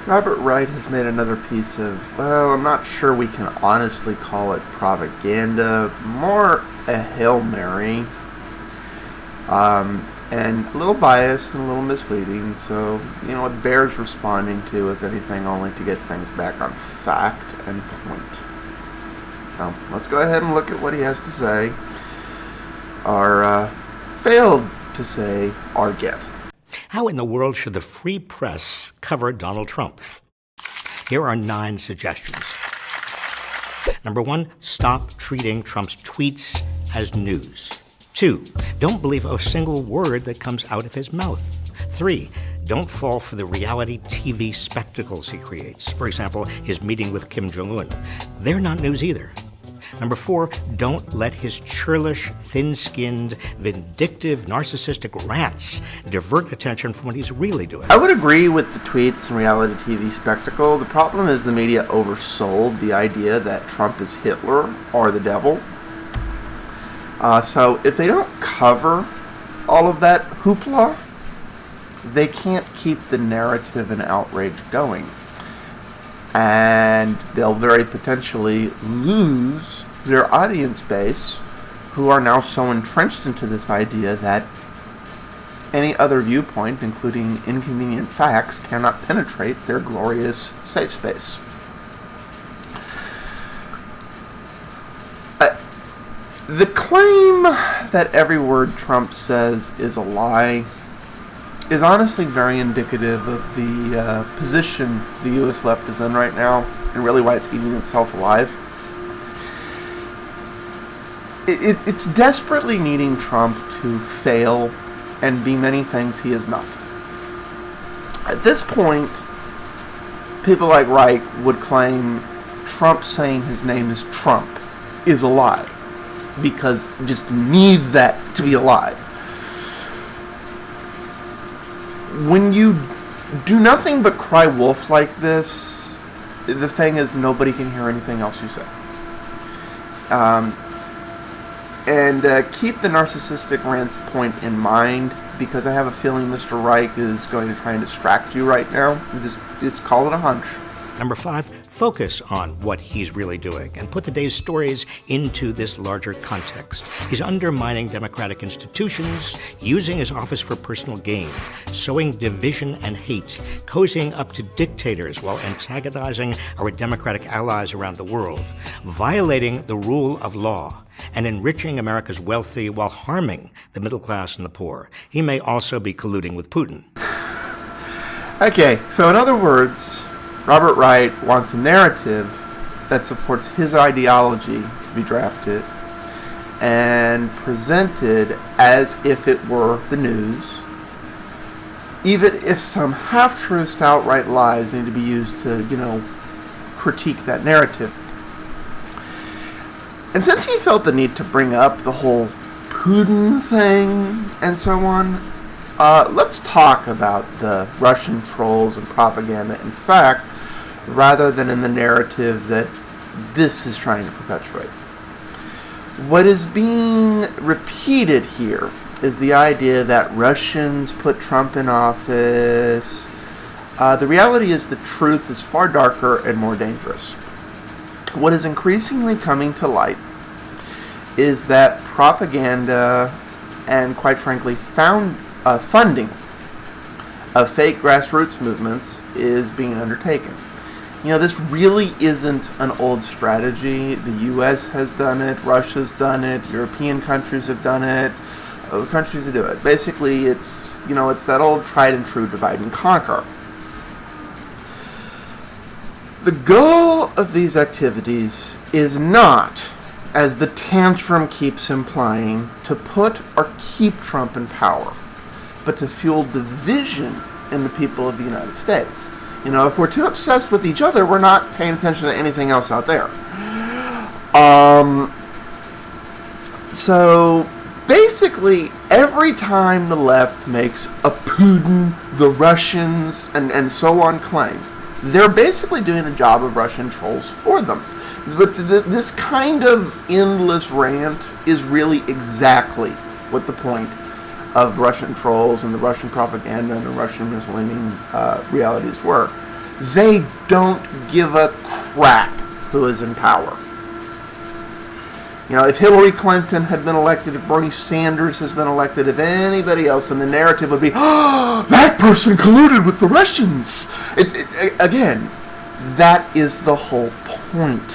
Robert Reich has made another piece of, well, I'm not sure we can honestly call it propaganda, more a Hail Mary, and a little biased and a little misleading, so, it bears responding to, if anything, only to get things back on fact and point. Now, let's go ahead and look at what he has to say, or failed to say, or get. How in the world should the free press cover Donald Trump? Here are 9 suggestions. Number 1, stop treating Trump's tweets as news. 2, don't believe a single word that comes out of his mouth. 3, don't fall for the reality TV spectacles he creates. For example, his meeting with Kim Jong-un. They're not news either. Number 4, don't let his churlish, thin-skinned, vindictive, narcissistic rants divert attention from what he's really doing. I would agree with the tweets and reality TV spectacle. The problem is the media oversold the idea that Trump is Hitler or the devil. So if they don't cover all of that hoopla, they can't keep the narrative and outrage going. And they'll very potentially lose their audience base, who are now so entrenched into this idea that any other viewpoint, including inconvenient facts, cannot penetrate their glorious safe space. The claim that every word Trump says is a lie is honestly very indicative of the position the U.S. left is in right now, and really why it's eating itself alive. It's desperately needing Trump to fail and be many things he is not. At this point, people like Reich would claim Trump saying his name is Trump is a lie, because you just need that to be a lie. When you do nothing but cry wolf like this, the thing is nobody can hear anything else you say. And keep the narcissistic rants point in mind, because I have a feeling Mr. Reich is going to try and distract you right now. Just call it a hunch. Number 5, focus on what he's really doing and put the day's stories into this larger context. He's undermining democratic institutions, using his office for personal gain, sowing division and hate, cozying up to dictators while antagonizing our democratic allies around the world, violating the rule of law, and enriching America's wealthy while harming the middle class and the poor. He may also be colluding with Putin. Okay, so in other words, Robert Reich wants a narrative that supports his ideology to be drafted and presented as if it were the news, even if some half-truths to outright lies need to be used to, critique that narrative. And since he felt the need to bring up the whole Putin thing and so on, let's talk about the Russian trolls and propaganda in fact, rather than in the narrative that this is trying to perpetuate. What is being repeated here is the idea that Russians put Trump in office. The reality is the truth is far darker and more dangerous. What is increasingly coming to light is that propaganda and, quite frankly, funding of fake grassroots movements is being undertaken. This really isn't an old strategy. The U.S. has done it, Russia's done it, European countries have done it, other countries that do it. Basically, it's that old tried and true divide and conquer. The goal of these activities is not, as the tantrum keeps implying, to put or keep Trump in power, but to fuel division in the people of the United States. If we're too obsessed with each other, we're not paying attention to anything else out there. So basically, every time the left makes a Putin, the Russians, and so on claim, they're basically doing the job of Russian trolls for them. But this kind of endless rant is really exactly what the point of Russian trolls and the Russian propaganda and the Russian misleading realities were. They don't give a crap who is in power. You know, if Hillary Clinton had been elected, if Bernie Sanders has been elected, if anybody else, then the narrative would be, oh, that person colluded with the Russians. Again, that is the whole point.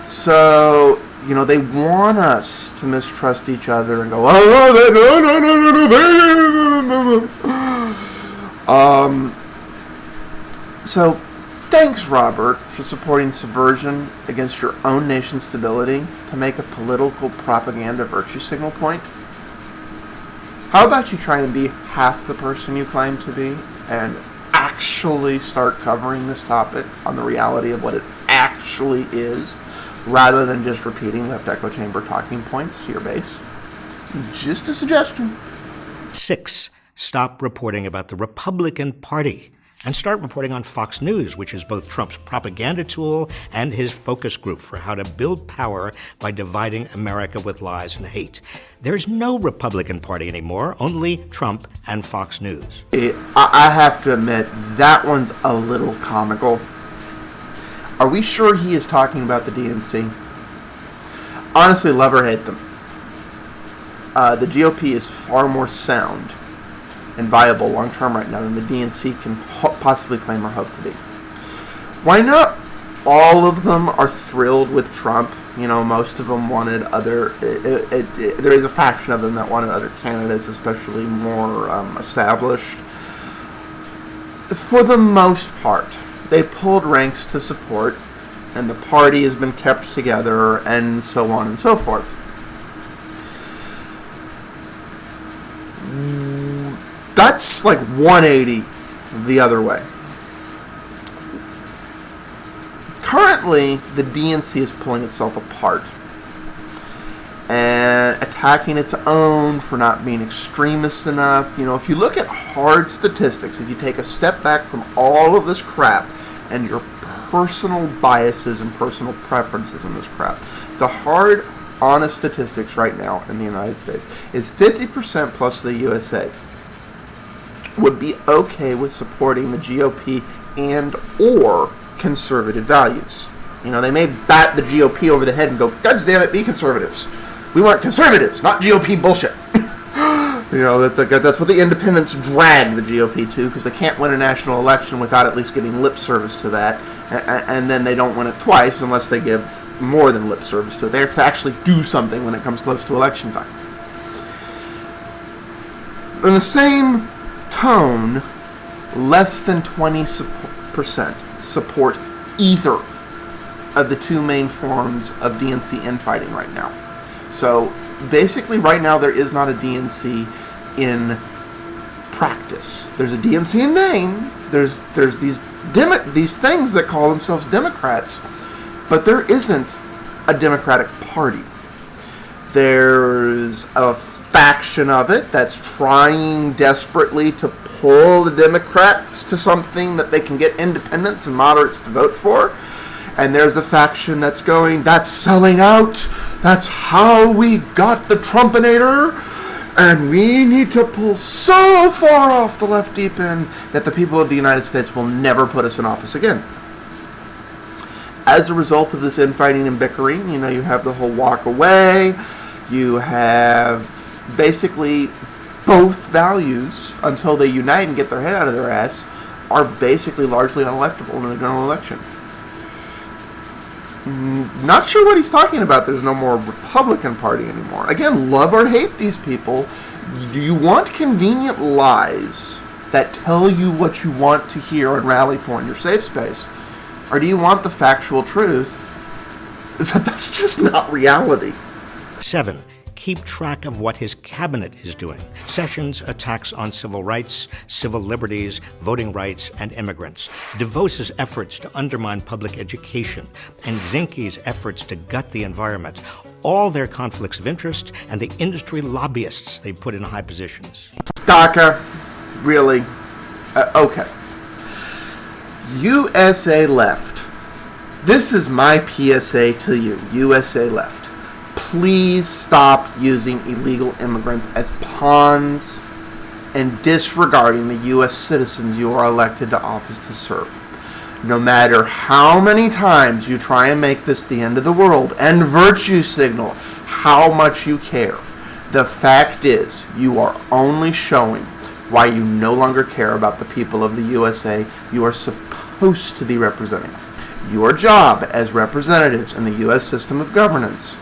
So, you know, they want us to mistrust each other and go, oh, no. So, thanks, Robert, for supporting subversion against your own nation's stability to make a political propaganda virtue signal point. How about you try and be half the person you claim to be and actually start covering this topic on the reality of what it actually is, rather than just repeating left echo chamber talking points to your base? Just a suggestion. 6, stop reporting about the Republican Party and start reporting on Fox News, which is both Trump's propaganda tool and his focus group for how to build power by dividing America with lies and hate. There's no Republican Party anymore, only Trump and Fox News. I have to admit, that one's a little comical. Are we sure he is talking about the DNC? Honestly, love or hate them. The GOP is far more sound and viable long-term right now than the DNC can possibly claim or hope to be. Why not all of them are thrilled with Trump? You know, most of them wanted other... there is a faction of them that wanted other candidates, especially more established. For the most part, they pulled ranks to support, and the party has been kept together, and so on and so forth. That's like 180 the other way. Currently, the DNC is pulling itself apart and attacking its own for not being extremist enough. You know, if you look at hard statistics, if you take a step back from all of this crap and your personal biases and personal preferences in this crap, the hard, honest statistics right now in the United States is 50% plus the USA would be okay with supporting the GOP and or conservative values. You know, they may bat the GOP over the head and go, God damn it, be conservatives. We want conservatives, not GOP bullshit. You know, that's what the independents drag the GOP to, because they can't win a national election without at least giving lip service to that, and then they don't win it twice unless they give more than lip service to it. They have to actually do something when it comes close to election time. In the same tone, less than 20% support either of the two main forms of DNC infighting right now. So basically right now there is not a DNC in practice. There's a DNC in name. There's these things that call themselves Democrats, but there isn't a Democratic Party. There's a faction of it that's trying desperately to pull the Democrats to something that they can get independents and moderates to vote for. And there's a faction that's going, that's selling out. That's how we got the Trumpinator. And we need to pull so far off the left deep end that the people of the United States will never put us in office again. As a result of this infighting and bickering, you know, you have the whole walk away. You have basically both values, until they unite and get their head out of their ass, are basically largely unelectable in a general election. Not sure what he's talking about. There's no more Republican Party anymore. Again, love or hate these people. Do you want convenient lies that tell you what you want to hear and rally for in your safe space? Or do you want the factual truth that that's just not reality? 7, keep track of what his cabinet is doing. Sessions' attacks on civil rights, civil liberties, voting rights, and immigrants. DeVos's efforts to undermine public education. And Zinke's efforts to gut the environment. All their conflicts of interest and the industry lobbyists they put in high positions. DACA, really? Okay. USA Left. This is my PSA to you, USA Left. Please stop using illegal immigrants as pawns and disregarding the U.S. citizens you are elected to office to serve. No matter how many times you try and make this the end of the world and virtue signal how much you care, the fact is you are only showing why you no longer care about the people of the USA you are supposed to be representing. Your job as representatives in the U.S. system of governance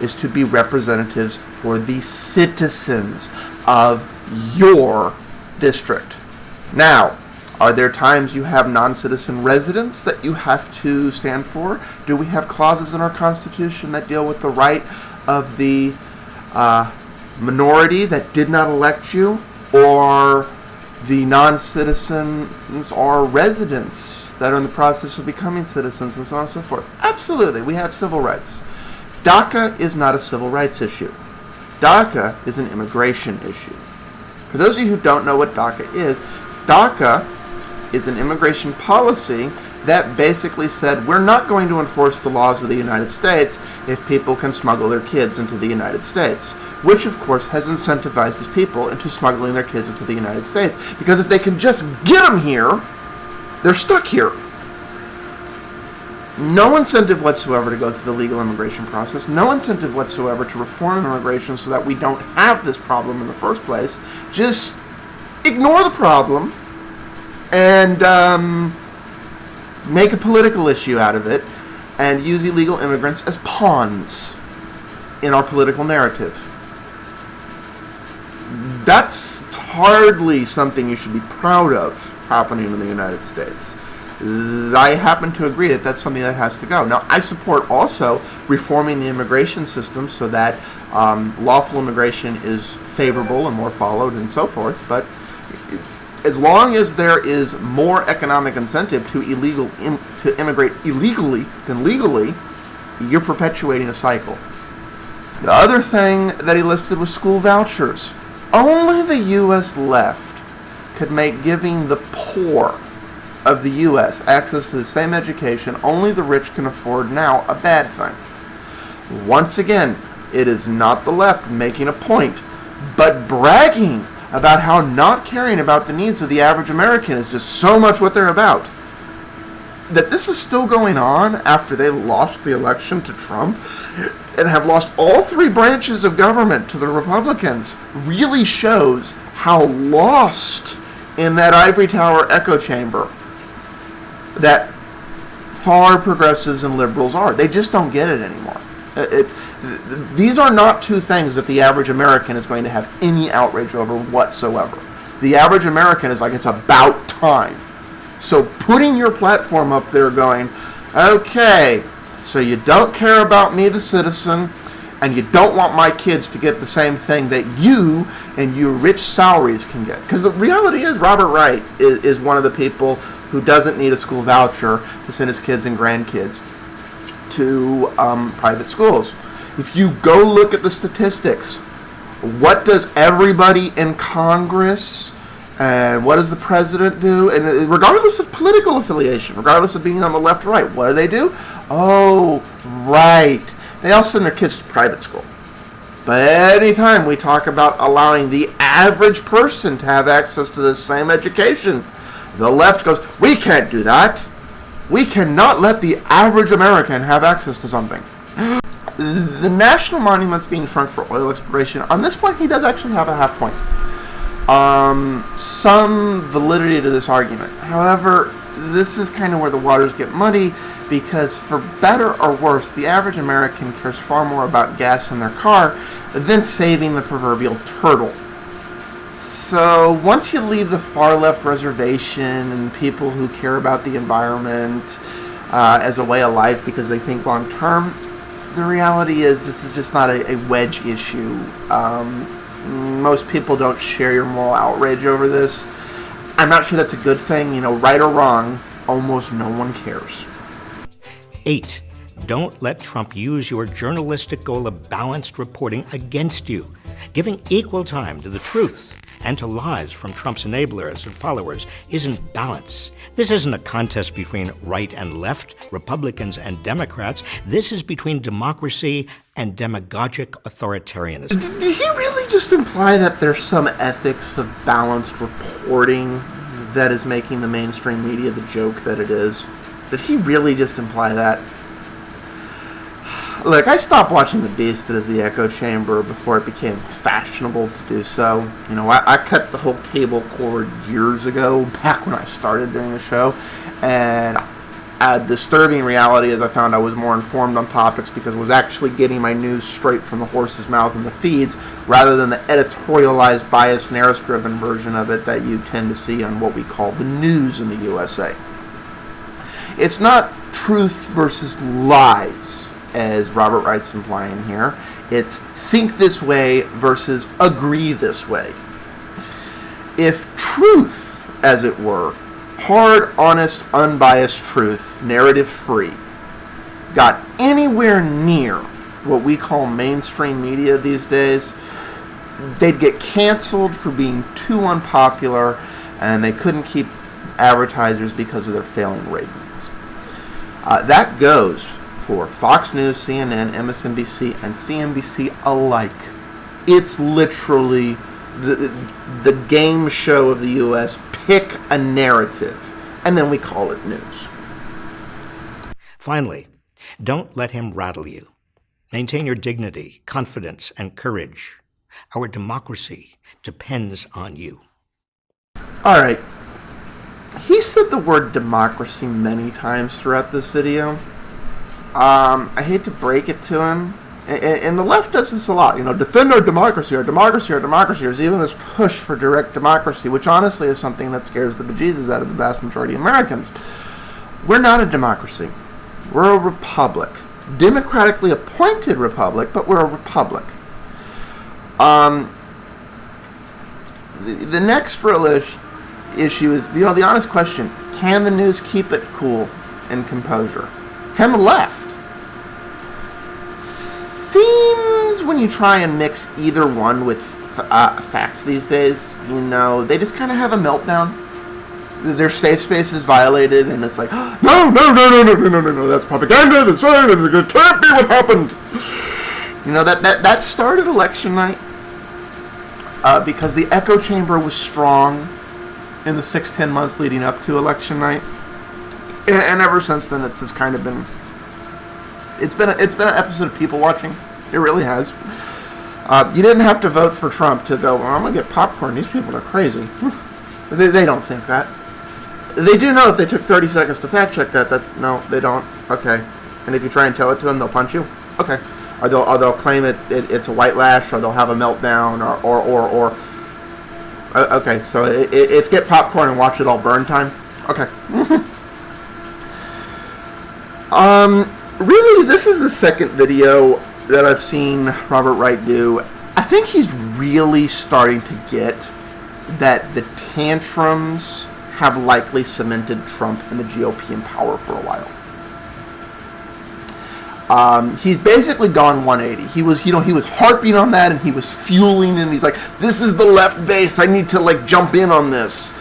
is to be representatives for the citizens of your district. Now, are there times you have non-citizen residents that you have to stand for? Do we have clauses in our Constitution that deal with the right of the minority that did not elect you, or the non-citizens or residents that are in the process of becoming citizens, and so on and so forth? Absolutely, we have civil rights. DACA is not a civil rights issue. DACA is an immigration issue. For those of you who don't know what DACA is an immigration policy that basically said we're not going to enforce the laws of the United States if people can smuggle their kids into the United States, which of course has incentivized people into smuggling their kids into the United States, because if they can just get them here, they're stuck here. No incentive whatsoever to go through the legal immigration process, no incentive whatsoever to reform immigration so that we don't have this problem in the first place. Just ignore the problem and make a political issue out of it and use illegal immigrants as pawns in our political narrative. That's hardly something you should be proud of happening in the United States. I happen to agree that that's something that has to go. Now, I support also reforming the immigration system so that lawful immigration is favorable and more followed and so forth, but as long as there is more economic incentive to immigrate illegally than legally, you're perpetuating a cycle. The other thing that he listed was school vouchers. Only the U.S. left could make giving the poor of the U.S. access to the same education only the rich can afford now a bad thing. Once again, it is not the left making a point, but bragging about how not caring about the needs of the average American is just so much what they're about. That this is still going on after they lost the election to Trump and have lost all three branches of government to the Republicans really shows how lost in that ivory tower echo chamber that far progressives and liberals are. They just don't get it anymore. These are not two things that the average American is going to have any outrage over whatsoever. The average American is like, it's about time. So putting your platform up there going, okay, so you don't care about me, the citizen, and you don't want my kids to get the same thing that you and your rich salaries can get. Because the reality is Robert Reich is one of the people who doesn't need a school voucher to send his kids and grandkids to private schools. If you go look at the statistics, what does everybody in Congress and what does the president do? And regardless of political affiliation, regardless of being on the left or right, what do? Oh, right. They all send their kids to private school. But anytime we talk about allowing the average person to have access to the same education, the left goes, we can't do that. We cannot let the average American have access to something. The national monument's being shrunk for oil exploration. On this point, he does actually have a half point. Some validity to this argument. However, this is kind of where the waters get muddy, because for better or worse, the average American cares far more about gas in their car than saving the proverbial turtle. So once you leave the far left reservation and people who care about the environment as a way of life because they think long term, the reality is this is just not a wedge issue. Most people don't share your moral outrage over this. I'm not sure that's a good thing. Right or wrong, almost no one cares. 8. Don't let Trump use your journalistic goal of balanced reporting against you. Giving equal time to the truth and to lies from Trump's enablers and followers isn't balance. This isn't a contest between right and left, Republicans and Democrats. This is between democracy and demagogic authoritarianism. Did he really he just imply that there's some ethics of balanced reporting that is making the mainstream media the joke that it is? Did he really just imply that? Look, I stopped watching The Beast that is the echo chamber before it became fashionable to do so. You know, I cut the whole cable cord years ago, back when I started doing the show, and a disturbing reality is I found I was more informed on topics because I was actually getting my news straight from the horse's mouth in the feeds, rather than the editorialized, biased, narrative-driven version of it that you tend to see on what we call the news in the USA. It's not truth versus lies, as Robert Wright's implying here. It's think this way versus agree this way. If truth, as it were, hard, honest, unbiased truth, narrative-free, got anywhere near what we call mainstream media these days, they'd get canceled for being too unpopular, and they couldn't keep advertisers because of their failing ratings. That goes for Fox News, CNN, MSNBC, and CNBC alike. It's literally the game show of the U.S. Pick a narrative, and then we call it news. Finally, don't let him rattle you. Maintain your dignity, confidence, and courage. Our democracy depends on you. All right. He said the word democracy many times throughout this video. I hate to break it to him, and the left does this a lot. You know, defend our democracy, our democracy, our democracy. There's even this push for direct democracy, which honestly is something that scares the bejesus out of the vast majority of Americans. We're not a democracy. We're a republic. Democratically appointed republic, but we're a republic. The next real issue is, you know, the honest question: can the news keep it cool and composure? Can the left? Seems when you try and mix either one with facts these days, you know, they just kind of have a meltdown. Their safe space is violated, and it's like, no, that's propaganda, that's right, it can't be what happened. You know, that started election night because the echo chamber was strong in the 6-10 months leading up to election night. And ever since then, it's just kind of been, it's been an episode of people watching. It really has. You didn't have to vote for Trump to go, well, I'm going to get popcorn. These people are crazy. They don't think that. They do know if they took 30 seconds to fact check that no, they don't. Okay. And if you try and tell it to them, they'll punch you. Okay. Or they'll claim it's a white lash, or they'll have a meltdown, or okay, so it's get popcorn and watch it all burn time. Okay. Really, this is the second video that I've seen Robert Wright do. I think he's really starting to get that the tantrums have likely cemented Trump and the GOP in power for a while. He's basically gone 180. He was harping on that, and he was fueling, and he's like, this is the left base. I need to jump in on this.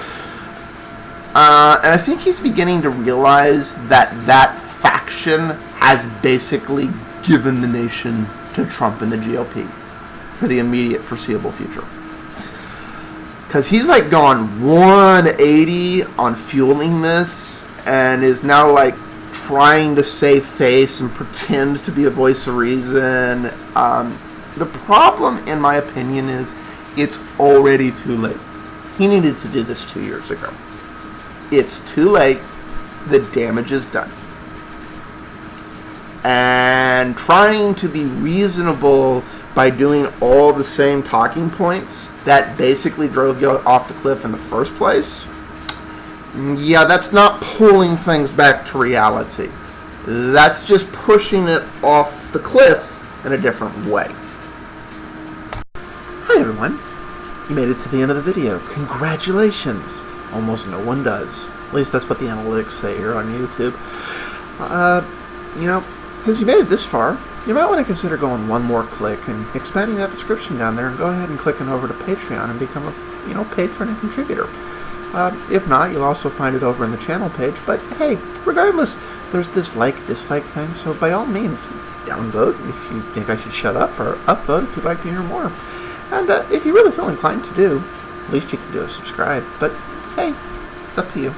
And I think he's beginning to realize that faction has basically given the nation to Trump and the GOP for the immediate foreseeable future. Because he's gone 180 on fueling this, and is now trying to save face and pretend to be a voice of reason. The problem, in my opinion, is it's already too late. He needed to do this 2 years ago. It's too late. The damage is done. And trying to be reasonable by doing all the same talking points that basically drove you off the cliff in the first place, yeah, that's not pulling things back to reality. That's just pushing it off the cliff in a different way. Hi everyone. You made it to the end of the video. Congratulations. Almost no one does. At least that's what the analytics say here on YouTube. Since you made it this far, you might want to consider going one more click and expanding that description down there, and go ahead and clicking over to Patreon and become a patron and contributor. If not, you'll also find it over in the channel page. But hey, regardless, there's this dislike thing, so by all means, downvote if you think I should shut up, or upvote if you'd like to hear more. And if you really feel inclined to do, at least you can do is subscribe. But hey, it's up to you.